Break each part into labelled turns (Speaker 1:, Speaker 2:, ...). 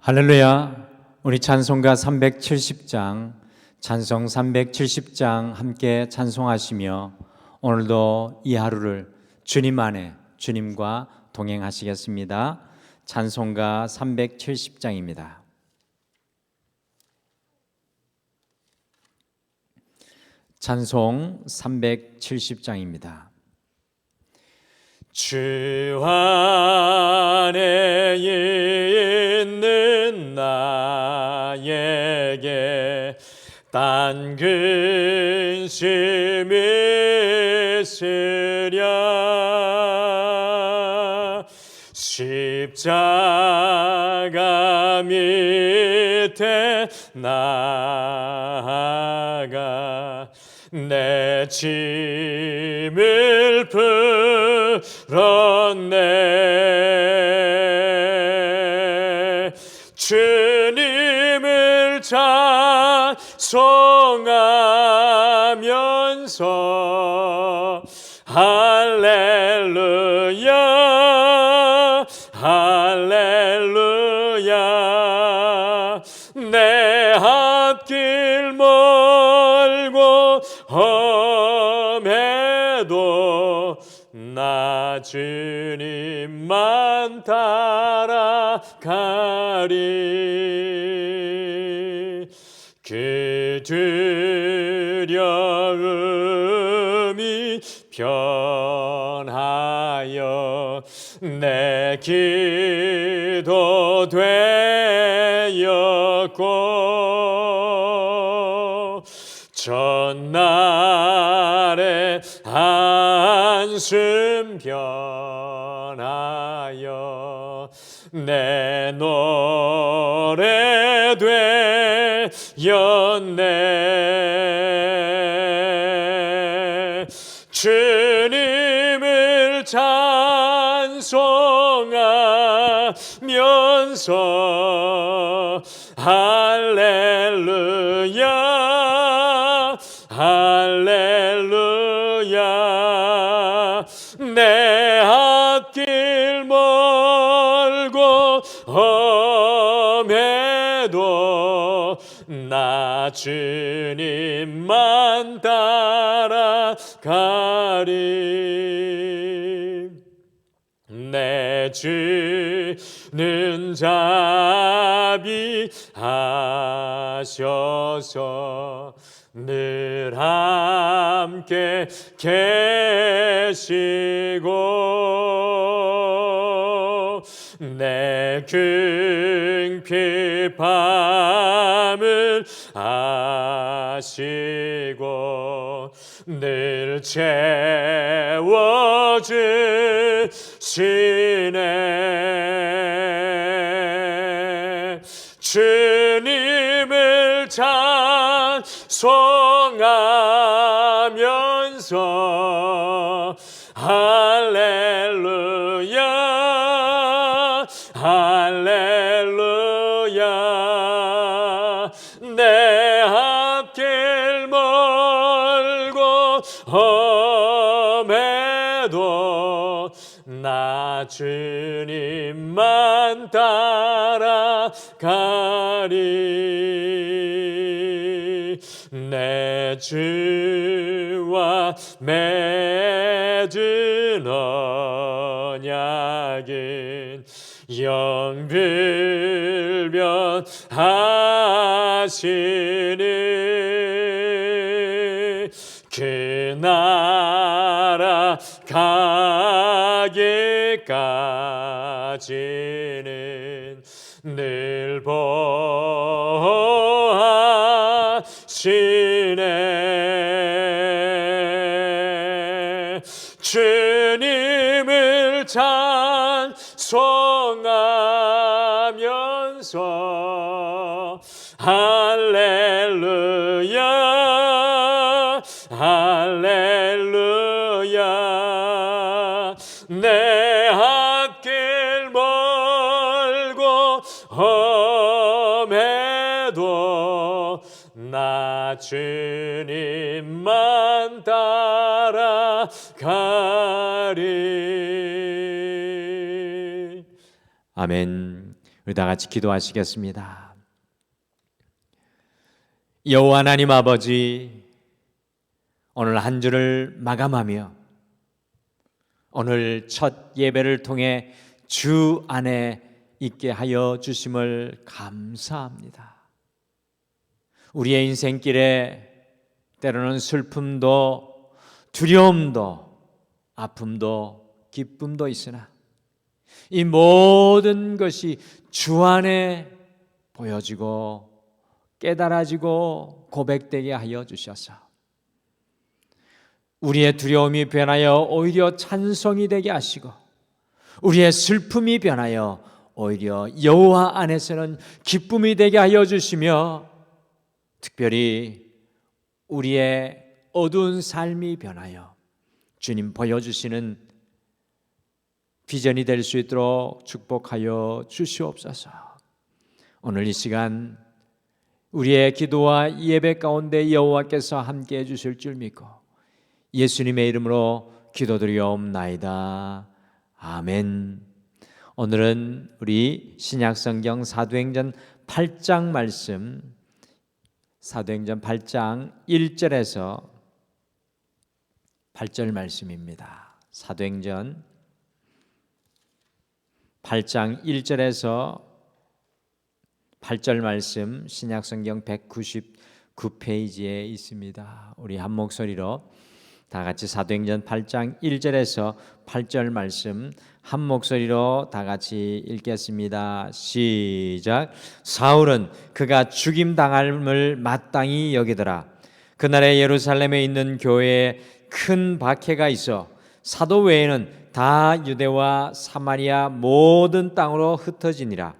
Speaker 1: 할렐루야. 우리 찬송가 370장, 찬송 370장 함께 찬송하시며 오늘도 이 하루를 주님 안에 주님과 동행하시겠습니다. 찬송가 370장입니다. 찬송 370장입니다. 주 안에 있는 나에게 딴 근심이 있으랴. 십자가 밑에 나아가 내 짐을 풀었네. 주님을 찬송하면서 할렐루야 할렐루야. 내 앞길 멀고 험해도 나 주님만 따라가리. 그 두려움이 변하여 내 기도 되었고 전날에 한숨 변하여 내 노래 되었네. 주님을 찬송하면서 할렐루야 할렐루야. 내 앞길 멀고 험해도 나 주님만 따라가리. 내 주는 자비하셔서 늘 함께 계시고 내 궁핍함을 아시고 늘 채워주시네. 주님을 찬송하면서 할렐루야 할렐루야. 내 앞길 멀고 험해도 나 주님만 따라가리. 내 주와 맺은 언약은 영불변하시니. 그 나라 가기까지는 늘 보하시네. 주님을 찬송하면서 할렐루야 할렐루야. 내 앞길 멀고 험해도 나 주님만 따라가리.
Speaker 2: 아멘. 우리 다 같이 기도하시겠습니다. 여호와 하나님 아버지, 오늘 한 주를 마감하며 오늘 첫 예배를 통해 주 안에 있게 하여 주심을 감사합니다. 우리의 인생길에 때로는 슬픔도 두려움도 아픔도 기쁨도 있으나 이 모든 것이 주 안에 보여지고 깨달아지고 고백되게 하여 주셔서 우리의 두려움이 변하여 오히려 찬송이 되게 하시고 우리의 슬픔이 변하여 오히려 여호와 안에서는 기쁨이 되게 하여 주시며 특별히 우리의 어두운 삶이 변하여 주님 보여주시는 비전이 될 수 있도록 축복하여 주시옵소서. 오늘 이 시간 우리의 기도와 예배 가운데 여호와께서 함께해 주실 줄 믿고 예수님의 이름으로 기도드리옵나이다. 아멘. 오늘은 우리 신약성경 사도행전 8장 말씀, 사도행전 8장 1절에서 8절 말씀입니다. 사도행전 8장 1절에서 8절 말씀, 신약성경 199페이지에 있습니다. 우리 한 목소리로 다 같이 사도행전 8장 1절에서 8절 말씀 한 목소리로 다 같이 읽겠습니다. 시작. 사울은 그가 죽임당함을 마땅히 여기더라. 그날에 예루살렘에 있는 교회에 큰 박해가 있어 사도 외에는 다 유대와 사마리아 모든 땅으로 흩어지니라.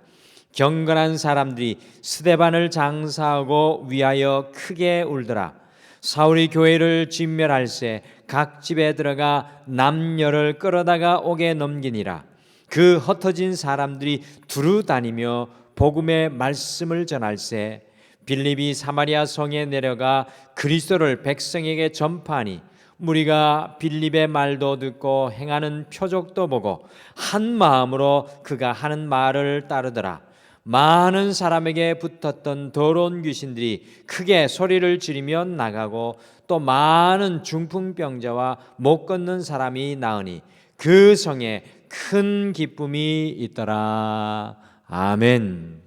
Speaker 2: 경건한 사람들이 스데반을 장사하고 위하여 크게 울더라. 사울이 교회를 진멸할새 각 집에 들어가 남녀를 끌어다가 옥에 넘기니라. 그 흩어진 사람들이 두루 다니며 복음의 말씀을 전할새 빌립이 사마리아 성에 내려가 그리스도를 백성에게 전파하니 무리가 빌립의 말도 듣고 행하는 표적도 보고 한 마음으로 그가 하는 말을 따르더라. 많은 사람에게 붙었던 더러운 귀신들이 크게 소리를 지르며 나가고 또 많은 중풍병자와 못 걷는 사람이 나으니 그 성에 큰 기쁨이 있더라. 아멘.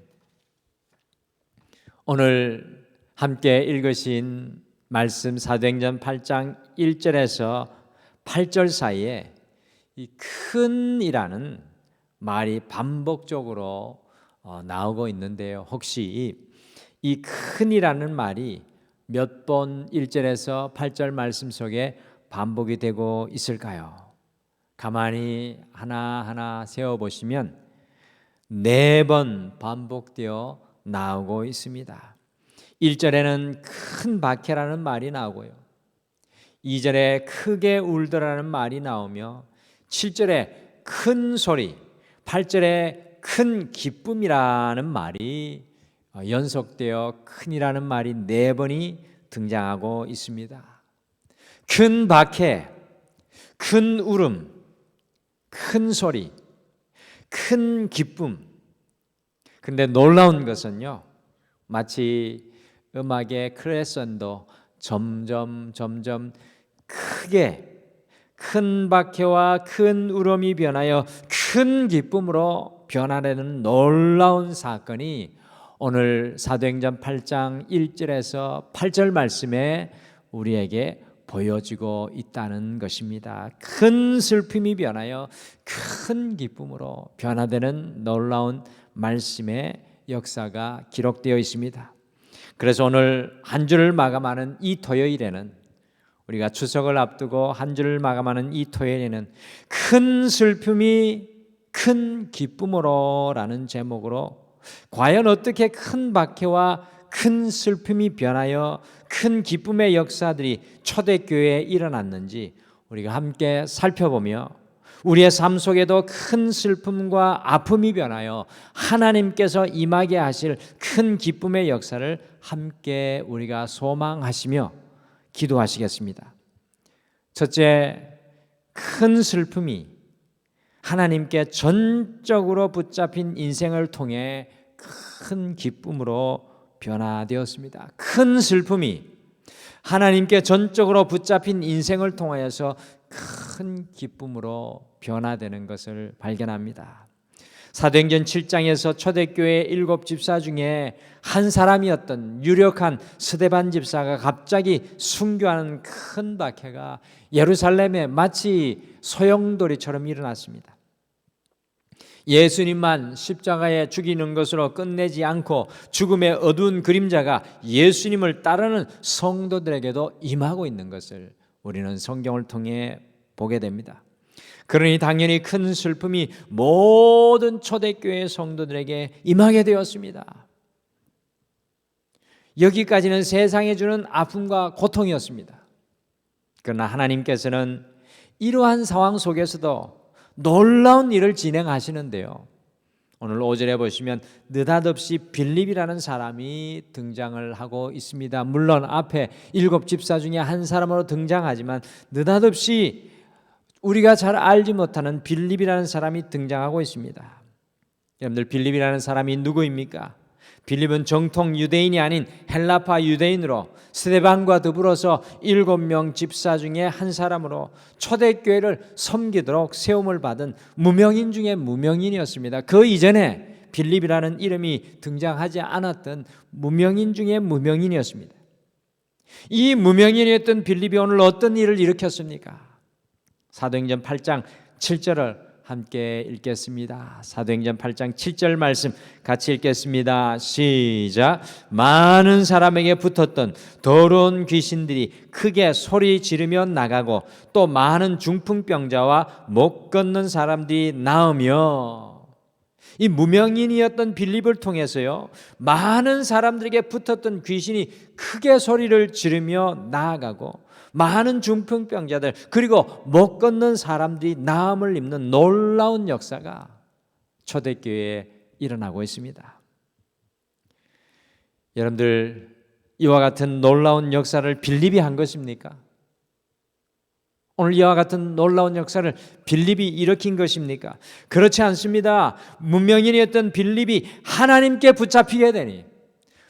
Speaker 2: 오늘 함께 읽으신 말씀 사도행전 8장 1절에서 8절 사이에 이 큰이라는 말이 반복적으로 나오고 있는데요. 혹시 이 큰이라는 말이 몇 번 1절에서 8절 말씀 속에 반복이 되고 있을까요? 가만히 하나하나 세어보시면 4번 반복되어 나오고 있습니다. 1절에는 큰 박해라는 말이 나오고요. 2절에 크게 울더라는 말이 나오며 7절에 큰 소리, 8절에 큰 기쁨이라는 말이 연속되어 큰이라는 말이 4번이 등장하고 있습니다. 큰 박해, 큰 울음, 큰 소리, 큰 기쁨. 근데 놀라운 것은요, 마치 음악의 크레센도 점점 크게 큰 박해와 큰 울음이 변하여 큰 기쁨으로 변화되는 놀라운 사건이 오늘 사도행전 8장 1절에서 8절 말씀에 우리에게 보여지고 있다는 것입니다. 큰 슬픔이 변하여 큰 기쁨으로 변화되는 놀라운 말씀의 역사가 기록되어 있습니다. 그래서 오늘 한 주를 마감하는 이 토요일에는 우리가 추석을 앞두고 한 주를 마감하는 이 토요일에는 큰 슬픔이 큰 기쁨으로라는 제목으로 과연 어떻게 큰 박해와 큰 슬픔이 변하여 큰 기쁨의 역사들이 초대교회에 일어났는지 우리가 함께 살펴보며 우리의 삶 속에도 큰 슬픔과 아픔이 변하여 하나님께서 임하게 하실 큰 기쁨의 역사를 함께 우리가 소망하시며 기도하시겠습니다. 첫째, 큰 슬픔이 하나님께 전적으로 붙잡힌 인생을 통해 큰 기쁨으로 변화되었습니다. 큰 슬픔이 하나님께 전적으로 붙잡힌 인생을 통하여서 큰 기쁨으로 변화되는 것을 발견합니다. 사도행전 7장에서 초대교회 7 집사 중에 한 사람이었던 유력한 스데반 집사가 갑자기 순교하는 큰 박해가 예루살렘에 마치 소용돌이처럼 일어났습니다. 예수님만 십자가에 죽이는 것으로 끝내지 않고 죽음의 어두운 그림자가 예수님을 따르는 성도들에게도 임하고 있는 것을 우리는 성경을 통해 보게 됩니다. 그러니 당연히 큰 슬픔이 모든 초대교회 성도들에게 임하게 되었습니다. 여기까지는 세상에 주는 아픔과 고통이었습니다. 그러나 하나님께서는 이러한 상황 속에서도 놀라운 일을 진행하시는데요. 오늘 5절에 보시면 느닷없이 빌립이라는 사람이 등장을 하고 있습니다. 물론 앞에 7 집사 중에 한 사람으로 등장하지만 느닷없이 우리가 잘 알지 못하는 빌립이라는 사람이 등장하고 있습니다. 여러분들, 빌립이라는 사람이 누구입니까? 빌립은 정통 유대인이 아닌 헬라파 유대인으로 스데반과 더불어서 7명 집사 중에 한 사람으로 초대교회를 섬기도록 세움을 받은 무명인 중에 무명인이었습니다. 그 이전에 빌립이라는 이름이 등장하지 않았던 무명인 중에 무명인이었습니다. 이 무명인이었던 빌립이 오늘 어떤 일을 일으켰습니까? 사도행전 8장 7절을 함께 읽겠습니다. 사도행전 8장 7절 말씀 같이 읽겠습니다. 시작. 많은 사람에게 붙었던 더러운 귀신들이 크게 소리 지르며 나가고 또 많은 중풍병자와 못 걷는 사람들이 나으며, 이 무명인이었던 빌립을 통해서요, 많은 사람들에게 붙었던 귀신이 크게 소리를 지르며 나아가고 많은 중풍병자들 그리고 못 걷는 사람들이 나음을 입는 놀라운 역사가 초대교회에 일어나고 있습니다. 여러분들, 이와 같은 놀라운 역사를 빌립이 한 것입니까? 오늘 이와 같은 놀라운 역사를 빌립이 일으킨 것입니까? 그렇지 않습니다. 무명인이었던 빌립이 하나님께 붙잡히게 되니,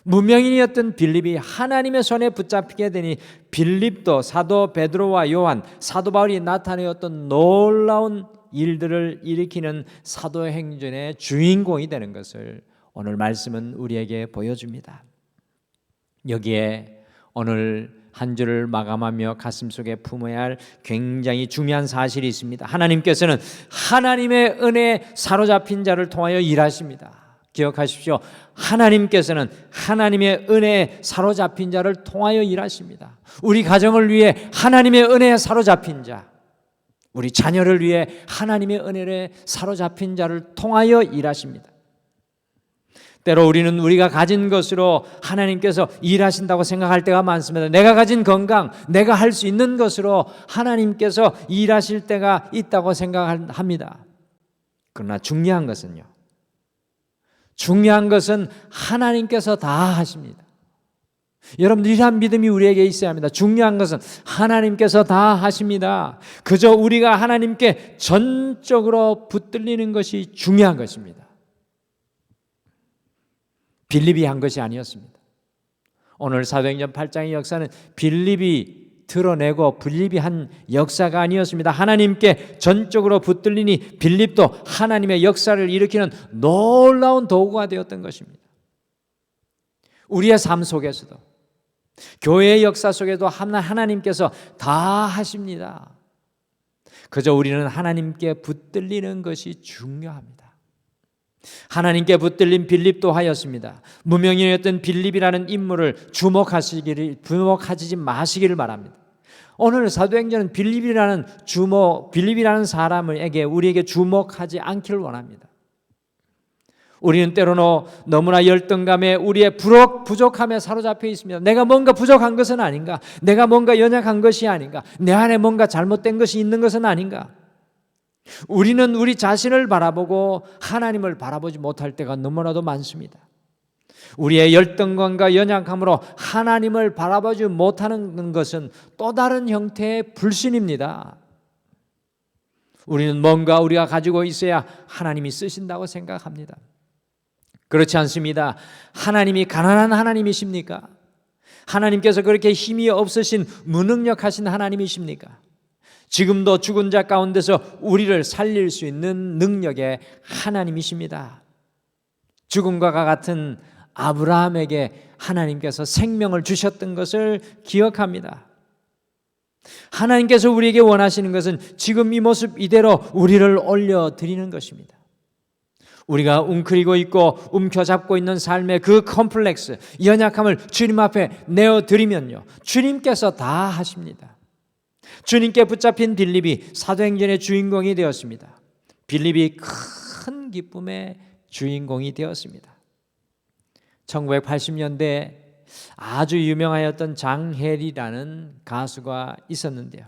Speaker 2: 무명인이었던 빌립이 하나님의 손에 붙잡히게 되니 빌립도 사도 베드로와 요한, 사도 바울이 나타내었던 놀라운 일들을 일으키는 사도행전의 주인공이 되는 것을 오늘 말씀은 우리에게 보여줍니다. 여기에 오늘 한 주를 마감하며 가슴속에 품어야 할 굉장히 중요한 사실이 있습니다. 하나님께서는 하나님의 은혜에 사로잡힌 자를 통하여 일하십니다. 기억하십시오. 하나님께서는 하나님의 은혜에 사로잡힌 자를 통하여 일하십니다. 우리 가정을 위해 하나님의 은혜에 사로잡힌 자, 우리 자녀를 위해 하나님의 은혜에 사로잡힌 자를 통하여 일하십니다. 때로 우리는 우리가 가진 것으로 하나님께서 일하신다고 생각할 때가 많습니다. 내가 가진 건강, 내가 할 수 있는 것으로 하나님께서 일하실 때가 있다고 생각합니다. 그러나 중요한 것은 하나님께서 다 하십니다. 여러분들, 이러한 믿음이 우리에게 있어야 합니다. 중요한 것은 하나님께서 다 하십니다. 그저 우리가 하나님께 전적으로 붙들리는 것이 중요한 것입니다. 빌립이 한 것이 아니었습니다. 오늘 사도행전 8장의 역사는 빌립이 드러내고 빌립이 한 역사가 아니었습니다. 하나님께 전적으로 붙들리니 빌립도 하나님의 역사를 일으키는 놀라운 도구가 되었던 것입니다. 우리의 삶 속에서도, 교회의 역사 속에도 하나님께서 다 하십니다. 그저 우리는 하나님께 붙들리는 것이 중요합니다. 하나님께 붙들린 빌립도 하였습니다. 무명인이었던 빌립이라는 인물을 주목하지 마시기를 바랍니다. 오늘 사도행전은 빌립이라는 사람에게 우리에게 주목하지 않기를 원합니다. 우리는 때로는 너무나 열등감에 우리의 부족함에 사로잡혀 있습니다. 내가 뭔가 부족한 것은 아닌가? 내가 뭔가 연약한 것이 아닌가? 내 안에 뭔가 잘못된 것이 있는 것은 아닌가? 우리는 우리 자신을 바라보고 하나님을 바라보지 못할 때가 너무나도 많습니다. 우리의 열등감과 연약함으로 하나님을 바라보지 못하는 것은 또 다른 형태의 불신입니다. 우리는 뭔가 우리가 가지고 있어야 하나님이 쓰신다고 생각합니다. 그렇지 않습니다. 하나님이 가난한 하나님이십니까? 하나님께서 그렇게 힘이 없으신 무능력하신 하나님이십니까? 지금도 죽은 자 가운데서 우리를 살릴 수 있는 능력의 하나님이십니다. 죽음과 같은 아브라함에게 하나님께서 생명을 주셨던 것을 기억합니다. 하나님께서 우리에게 원하시는 것은 지금 이 모습 이대로 우리를 올려드리는 것입니다. 우리가 웅크리고 있고 움켜잡고 있는 삶의 그 컴플렉스, 연약함을 주님 앞에 내어드리면요, 주님께서 다 하십니다. 주님께 붙잡힌 빌립이 사도행전의 주인공이 되었습니다. 빌립이 큰 기쁨의 주인공이 되었습니다. 1980년대에 아주 유명하였던 장혜리라는 가수가 있었는데요.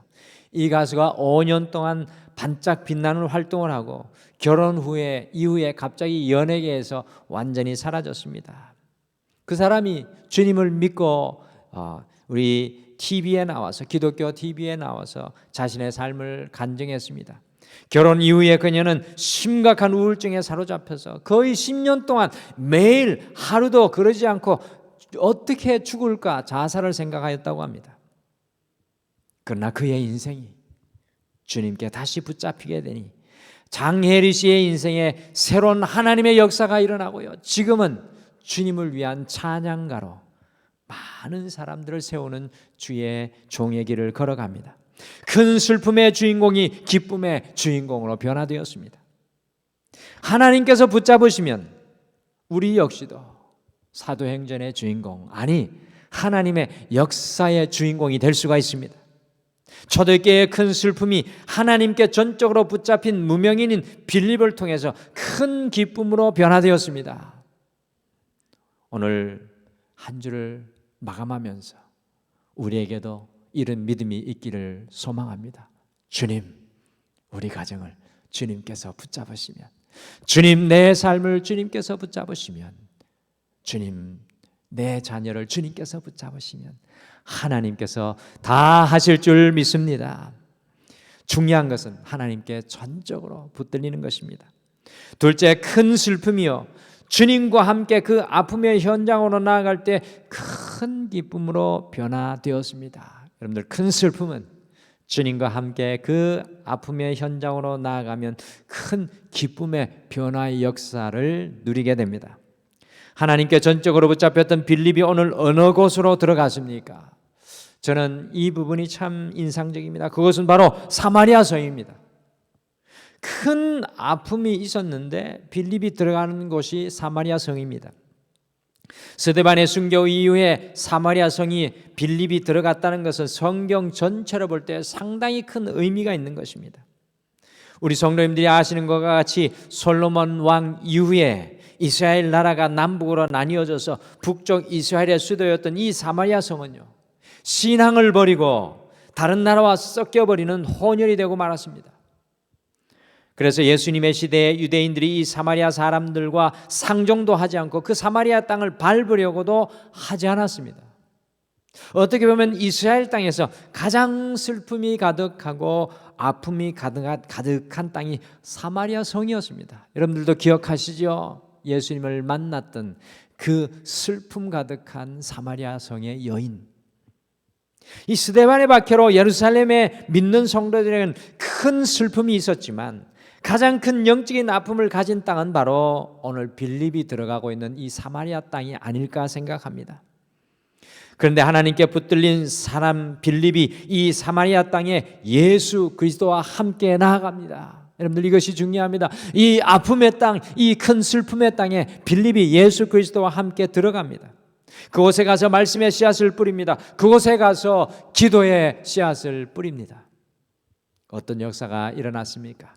Speaker 2: 이 가수가 5년 동안 반짝 빛나는 활동을 하고 결혼 이후에 갑자기 연예계에서 완전히 사라졌습니다. 그 사람이 주님을 믿고 우리 TV에 나와서, 기독교 TV에 나와서 자신의 삶을 간증했습니다. 결혼 이후에 그녀는 심각한 우울증에 사로잡혀서 거의 10년 동안 매일 하루도 그러지 않고 어떻게 죽을까 자살을 생각하였다고 합니다. 그러나 그의 인생이 주님께 다시 붙잡히게 되니 장혜리 씨의 인생에 새로운 하나님의 역사가 일어나고요, 지금은 주님을 위한 찬양가로 많은 사람들을 세우는 주의 종의 길을 걸어갑니다. 큰 슬픔의 주인공이 기쁨의 주인공으로 변화되었습니다. 하나님께서 붙잡으시면 우리 역시도 사도행전의 주인공, 아니 하나님의 역사의 주인공이 될 수가 있습니다. 초대교회의 큰 슬픔이 하나님께 전적으로 붙잡힌 무명인인 빌립을 통해서 큰 기쁨으로 변화되었습니다. 오늘 한 주를 마감하면서 우리에게도 이런 믿음이 있기를 소망합니다. 주님, 우리 가정을 주님께서 붙잡으시면, 주님, 내 삶을 주님께서 붙잡으시면, 주님, 내 자녀를 주님께서 붙잡으시면 하나님께서 다 하실 줄 믿습니다. 중요한 것은 하나님께 전적으로 붙들리는 것입니다. 둘째, 큰 슬픔이요, 주님과 함께 그 아픔의 현장으로 나아갈 때 큰 기쁨으로 변화되었습니다. 여러분들, 큰 슬픔은 주님과 함께 그 아픔의 현장으로 나아가면 큰 기쁨의 변화의 역사를 누리게 됩니다. 하나님께 전적으로 붙잡혔던 빌립이 오늘 어느 곳으로 들어갔습니까? 저는 이 부분이 참 인상적입니다. 그것은 바로 사마리아 성입니다. 큰 아픔이 있었는데 빌립이 들어가는 곳이 사마리아 성입니다. 스데반의 순교 이후에 사마리아 성이 빌립이 들어갔다는 것은 성경 전체로 볼 때 상당히 큰 의미가 있는 것입니다. 우리 성도님들이 아시는 것과 같이 솔로몬 왕 이후에 이스라엘 나라가 남북으로 나뉘어져서 북쪽 이스라엘의 수도였던 이 사마리아 성은요, 신앙을 버리고 다른 나라와 섞여버리는 혼혈이 되고 말았습니다. 그래서 예수님의 시대에 유대인들이 이 사마리아 사람들과 상종도 하지 않고 그 사마리아 땅을 밟으려고도 하지 않았습니다. 어떻게 보면 이스라엘 땅에서 가장 슬픔이 가득하고 아픔이 가득한 땅이 사마리아 성이었습니다. 여러분들도 기억하시죠? 예수님을 만났던 그 슬픔 가득한 사마리아 성의 여인. 이 스데반의 박해로 예루살렘에 믿는 성도들에게는 큰 슬픔이 있었지만 가장 큰 영적인 아픔을 가진 땅은 바로 오늘 빌립이 들어가고 있는 이 사마리아 땅이 아닐까 생각합니다. 그런데 하나님께 붙들린 사람 빌립이 이 사마리아 땅에 예수 그리스도와 함께 나아갑니다. 여러분들, 이것이 중요합니다. 이 아픔의 땅, 이 큰 슬픔의 땅에 빌립이 예수 그리스도와 함께 들어갑니다. 그곳에 가서 말씀의 씨앗을 뿌립니다. 그곳에 가서 기도의 씨앗을 뿌립니다. 어떤 역사가 일어났습니까?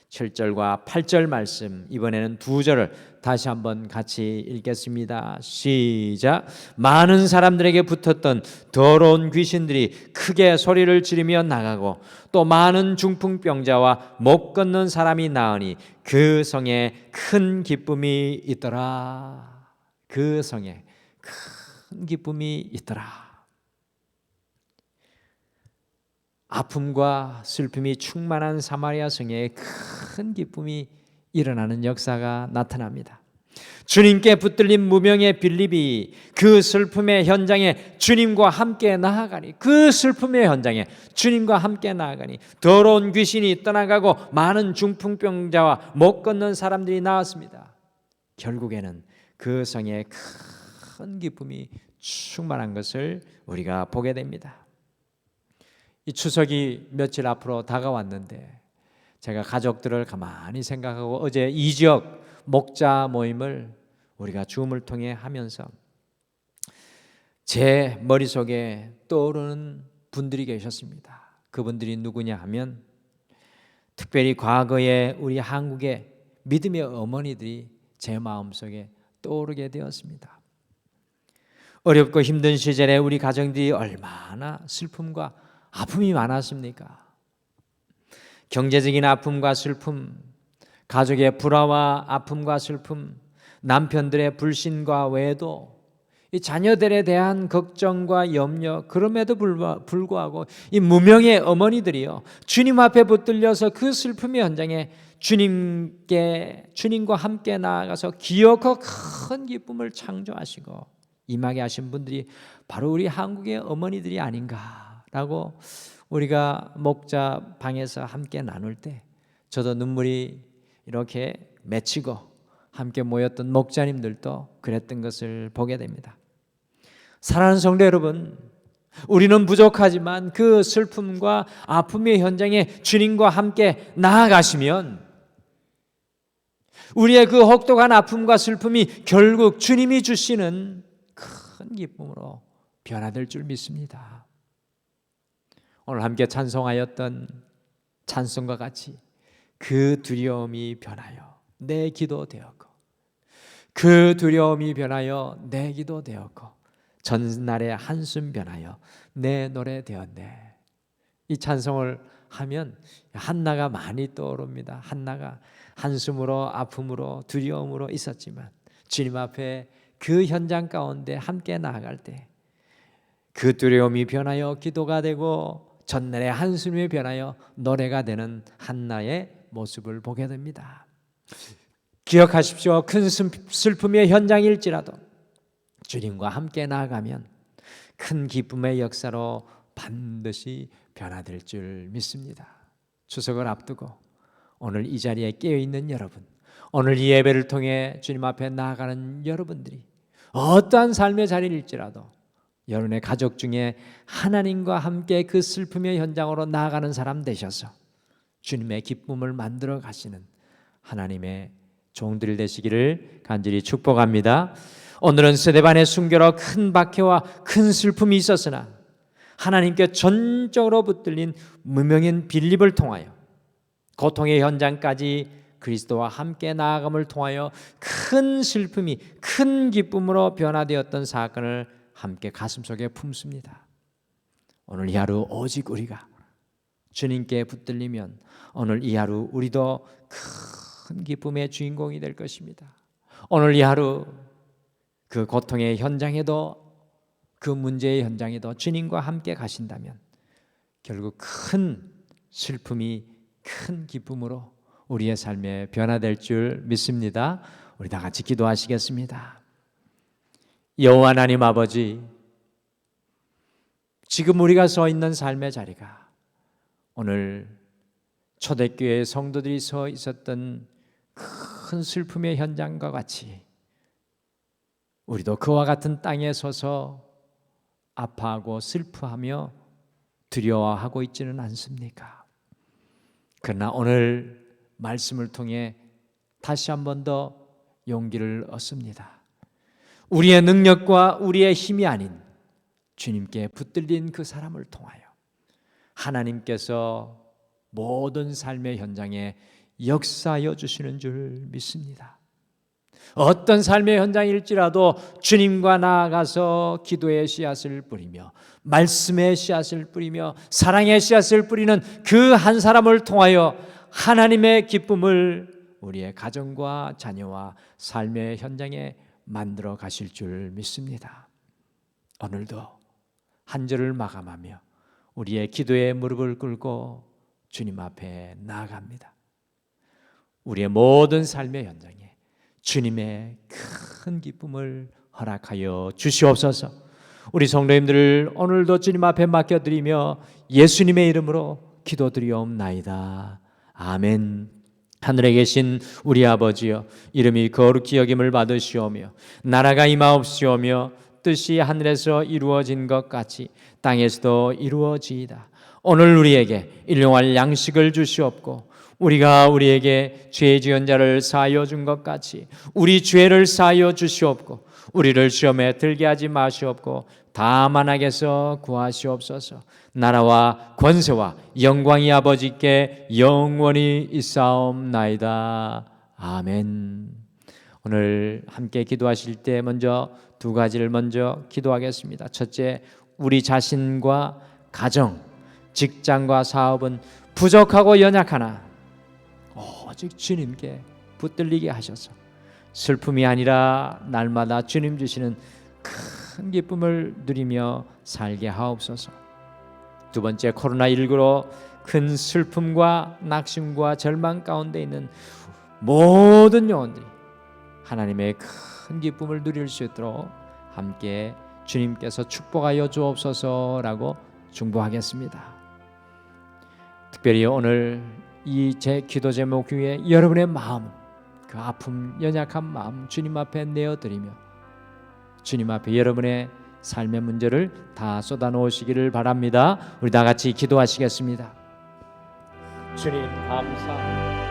Speaker 2: 7절과 8절 말씀, 이번에는 2절을 다시 한번 같이 읽겠습니다. 시작. 많은 사람들에게 붙었던 더러운 귀신들이 크게 소리를 지르며 나가고 또 많은 중풍병자와 못 걷는 사람이 나으니 그 성에 큰 기쁨이 있더라. 그 성에 큰 기쁨이 있더라. 아픔과 슬픔이 충만한 사마리아 성에 큰 기쁨이 일어나는 역사가 나타납니다. 주님께 붙들린 무명의 빌립이 그 슬픔의 현장에 주님과 함께 나아가니, 그 슬픔의 현장에 주님과 함께 나아가니 더러운 귀신이 떠나가고 많은 중풍병자와 못 걷는 사람들이 나왔습니다. 결국에는 그 성에 큰 기쁨이 충만한 것을 우리가 보게 됩니다. 이 추석이 며칠 앞으로 다가왔는데 제가 가족들을 가만히 생각하고 어제 이 지역 목자 모임을 우리가 줌을 통해 하면서 제 머릿속에 떠오르는 분들이 계셨습니다. 그분들이 누구냐 하면 특별히 과거에 우리 한국의 믿음의 어머니들이 제 마음속에 떠오르게 되었습니다. 어렵고 힘든 시절에 우리 가정들이 얼마나 슬픔과 아픔이 많았습니까? 경제적인 아픔과 슬픔, 가족의 불화와 아픔과 슬픔, 남편들의 불신과 외도, 이 자녀들에 대한 걱정과 염려, 그럼에도 불구하고 이 무명의 어머니들이요, 주님 앞에 붙들려서 그 슬픔의 현장에 주님과 함께 나아가서 기어코 큰 기쁨을 창조하시고 임하게 하신 분들이 바로 우리 한국의 어머니들이 아닌가라고 우리가 목자 방에서 함께 나눌 때 저도 눈물이 이렇게 맺히고 함께 모였던 목자님들도 그랬던 것을 보게 됩니다. 사랑하는 성도 여러분, 우리는 부족하지만 그 슬픔과 아픔의 현장에 주님과 함께 나아가시면 우리의 그 혹독한 아픔과 슬픔이 결국 주님이 주시는 큰 기쁨으로 변화될 줄 믿습니다. 오늘 함께 찬송하였던 찬송과 같이 그 두려움이 변하여 내 기도 되었고, 그 두려움이 변하여 내 기도 되었고, 전날의 한숨 변하여 내 노래 되었네. 이 찬송을 하면 한나가 많이 떠오릅니다. 한나가 한숨으로 아픔으로 두려움으로 있었지만 주님 앞에 그 현장 가운데 함께 나아갈 때 그 두려움이 변하여 기도가 되고 전날의 한숨이 변하여 노래가 되는 한나의 모습을 보게 됩니다. 기억하십시오. 큰 슬픔의 현장일지라도 주님과 함께 나아가면 큰 기쁨의 역사로 반드시 변화될 줄 믿습니다. 추석을 앞두고 오늘 이 자리에 깨어있는 여러분, 오늘 이 예배를 통해 주님 앞에 나아가는 여러분들이 어떠한 삶의 자리일지라도 여러분의 가족 중에 하나님과 함께 그 슬픔의 현장으로 나아가는 사람 되셔서 주님의 기쁨을 만들어 가시는 하나님의 종들 되시기를 간절히 축복합니다. 오늘은 스데반의 순교로 큰 박해와 큰 슬픔이 있었으나 하나님께 전적으로 붙들린 무명인 빌립을 통하여 고통의 현장까지 그리스도와 함께 나아감을 통하여 큰 슬픔이 큰 기쁨으로 변화되었던 사건을 함께 가슴속에 품습니다. 오늘 이 하루 오직 우리가 주님께 붙들리면 오늘 이 하루 우리도 큰 기쁨의 주인공이 될 것입니다. 오늘 이 하루 그 고통의 현장에도 그 문제의 현장에도 주님과 함께 가신다면 결국 큰 슬픔이 큰 기쁨으로 우리의 삶에 변화될 줄 믿습니다. 우리 다 같이 기도하시겠습니다. 여호와 하나님 아버지, 지금 우리가 서 있는 삶의 자리가 오늘 초대교회 성도들이 서 있었던 큰 슬픔의 현장과 같이 우리도 그와 같은 땅에 서서 아파하고 슬퍼하며 두려워하고 있지는 않습니까? 그러나 오늘 말씀을 통해 다시 한 번 더 용기를 얻습니다. 우리의 능력과 우리의 힘이 아닌 주님께 붙들린 그 사람을 통하여 하나님께서 모든 삶의 현장에 역사하여 주시는 줄 믿습니다. 어떤 삶의 현장일지라도 주님과 나아가서 기도의 씨앗을 뿌리며 말씀의 씨앗을 뿌리며 사랑의 씨앗을 뿌리는 그 한 사람을 통하여 하나님의 기쁨을 우리의 가정과 자녀와 삶의 현장에 만들어 가실 줄 믿습니다. 오늘도 한 절을 마감하며 우리의 기도에 무릎을 꿇고 주님 앞에 나아갑니다. 우리의 모든 삶의 현장에 주님의 큰 기쁨을 허락하여 주시옵소서. 우리 성도님들을 오늘도 주님 앞에 맡겨드리며 예수님의 이름으로 기도드리옵나이다. 아멘. 하늘에 계신 우리 아버지여, 이름이 거룩히 여김을 받으시오며 나라가 임하옵시오며 뜻이 하늘에서 이루어진 것 같이 땅에서도 이루어지이다. 오늘 우리에게 일용할 양식을 주시옵고 우리가 우리에게 죄 지은 자를 사하여 준 것 같이 우리 죄를 사하여 주시옵고 우리를 시험에 들게 하지 마시옵고 다만 악에서 구하시옵소서. 나라와 권세와 영광이 아버지께 영원히 있사옵나이다. 아멘. 오늘 함께 기도하실 때 먼저 두 가지를 먼저 기도하겠습니다. 첫째, 우리 자신과 가정, 직장과 사업은 부족하고 연약하나 오직 주님께 붙들리게 하셔서 슬픔이 아니라 날마다 주님 주시는 큰 기쁨을 누리며 살게 하옵소서. 두 번째, 코로나19로 큰 슬픔과 낙심과 절망 가운데 있는 모든 영혼들이 하나님의 큰 기쁨을 누릴 수 있도록 함께 주님께서 축복하여 주옵소서라고 중보하겠습니다. 특별히 오늘 이 제 기도 제목 위에 여러분의 마음, 그 아픔, 연약한 마음 주님 앞에 내어드리며 주님 앞에 여러분의 삶의 문제를 다 쏟아놓으시기를 바랍니다. 우리 다 같이 기도하시겠습니다. 주님 감사합니다.